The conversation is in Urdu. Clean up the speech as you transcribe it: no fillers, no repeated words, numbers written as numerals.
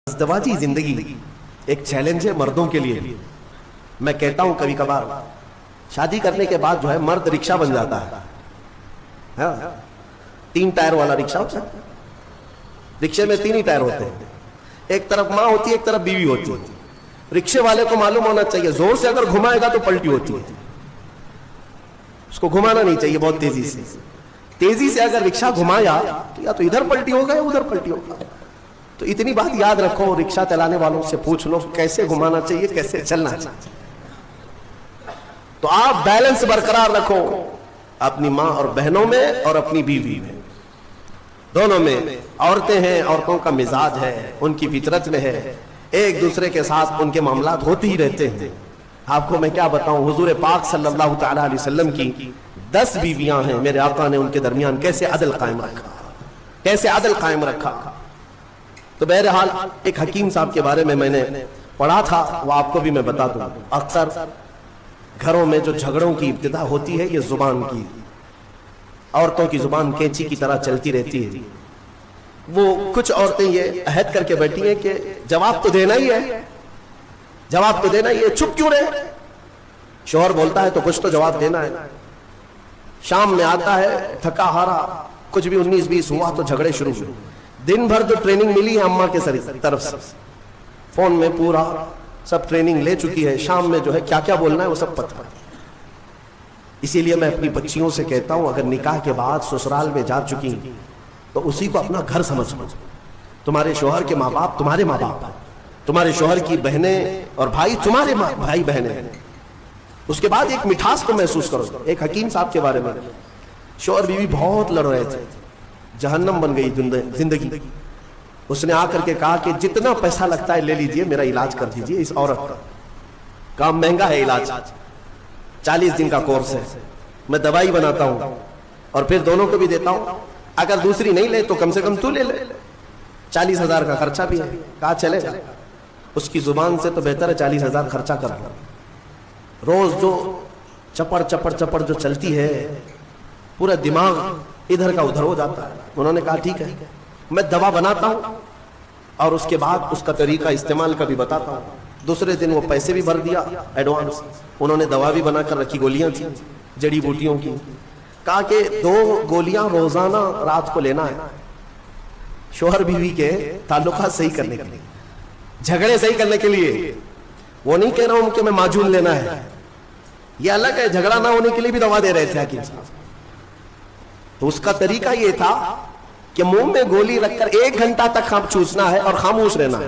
ازدواجی زندگی ایک چیلنج ہے مردوں کے لیے. میں کہتا ہوں کبھی کبھار شادی کرنے کے بعد جو ہے مرد رکشہ بن جاتا ہے. 3 ٹائر والا رکشہ ہوتا ہے. رکشے میں 3 ہی ٹائر ہوتے ہیں. ایک طرف ماں ہوتی ہے, ایک طرف بیوی ہوتی ہے. رکشے والے کو معلوم ہونا چاہیے زور سے اگر گھمائے گا تو پلٹی ہوتی ہے. اس کو گھمانا نہیں چاہیے بہت تیزی سے. تیزی سے اگر رکشہ گھمایا تو یا تو ادھر پلٹی ہوگا یا ادھر پلٹی ہوگا. تو اتنی بات یاد رکھو, رکشہ چلانے والوں سے پوچھ لو کیسے گھمانا چاہیے, کیسے چلنا چاہیے. تو آپ بیلنس برقرار رکھو اپنی ماں اور بہنوں میں اور اپنی بیوی میں, دونوں میں. عورتیں ہیں, عورتوں کا مزاج ہے, ان کی فطرت میں ہے, ایک دوسرے کے ساتھ ان کے معاملات ہوتے ہی رہتے ہیں. آپ کو میں کیا بتاؤں, حضور پاک صلی اللہ تعالی علیہ وسلم کی 10 بیویاں ہیں. میرے آقا نے ان کے درمیان کیسے عدل قائم رکھا, کیسے عدل قائم رکھا. تو بہرحال ایک حکیم صاحب کے بارے میں نے پڑھا تھا, وہ آپ کو بھی میں بتا دوں. اکثر گھروں میں جو جھگڑوں کی ابتدا ہوتی ہے یہ زبان کی, عورتوں کی زبان کینچی کی طرح چلتی رہتی ہے. وہ کچھ عورتیں یہ عہد کر کے بیٹھی ہیں کہ جواب تو دینا ہی ہے, جواب تو دینا ہی ہے, چپ کیوں رہے. شوہر بولتا ہے تو کچھ تو جواب دینا ہے. شام میں آتا ہے تھکا ہارا, کچھ بھی 19-20 ہوا تو جھگڑے شروع ہوئے. دن بھر جو ٹریننگ ملی ہے اماں کے طرف سے, فون میں پورا سب ٹریننگ لے چکی ہے. شام میں جو ہے کیا کیا بولنا ہے وہ سب پتہ. اسی لیے میں اپنی بچیوں سے کہتا ہوں اگر نکاح کے بعد سسرال میں جا چکی تو اسی کو اپنا گھر سمجھ لو. تمہارے شوہر کے ماں باپ تمہارے ماں باپ ہیں, تمہارے شوہر کی بہنیں اور بھائی تمہارے بھائی بہنیں ہیں. اس کے بعد ایک مٹھاس کو محسوس کرو. ایک حکیم صاحب کے بارے میں, شوہر بیوی بہت لڑ رہے تھے, جہنم بن گئی زندگی. اس نے آ کر کے کہا کہ جتنا پیسہ لگتا ہے لے لیجئے, میرا علاج کر دیجئے اس عورت کا. کام مہنگا ہے علاج, 40 دن کا کورس ہے, میں دوائی بناتا ہوں اور پھر دونوں کو بھی دیتا ہوں. اگر دوسری نہیں لے تو کم سے کم تو لے لے, 40,000 کا خرچہ بھی ہے. کہا چلے گا, اس کی زبان سے تو بہتر ہے 40,000 خرچہ کر لو. روز جو چپڑ چپڑ چپڑ جو چلتی ہے, پورا دماغ ادھر کا ادھر ہو جاتا ہے. انہوں نے کہا ٹھیک ہے میں دوا بناتا ہوں اور اس کے بعد اس کا طریقہ استعمال کا بھی بتاتا ہوں. دوسرے دن وہ پیسے بھی بھر دیا ایڈوانس. انہوں نے دوا بھی بنا کر رکھی, گولیاں تھیں جڑی بوٹیوں کی. کہا کہ 2 گولیاں روزانہ رات کو لینا ہے, شوہر بیوی کے تعلقات صحیح کرنے کے لیے, جھگڑے صحیح کرنے کے لیے. وہ نہیں کہہ رہا ہوں کہ میں معجون لینا ہے, یہ الگ ہے, جھگڑا نہ ہونے کے لیے بھی دوا دے رہے تھے حکیم صاحب. تو اس کا طریقہ یہ تھا کہ منہ میں گولی رکھ کر 1 گھنٹہ تک چوسنا ہے اور خاموش رہنا ہے.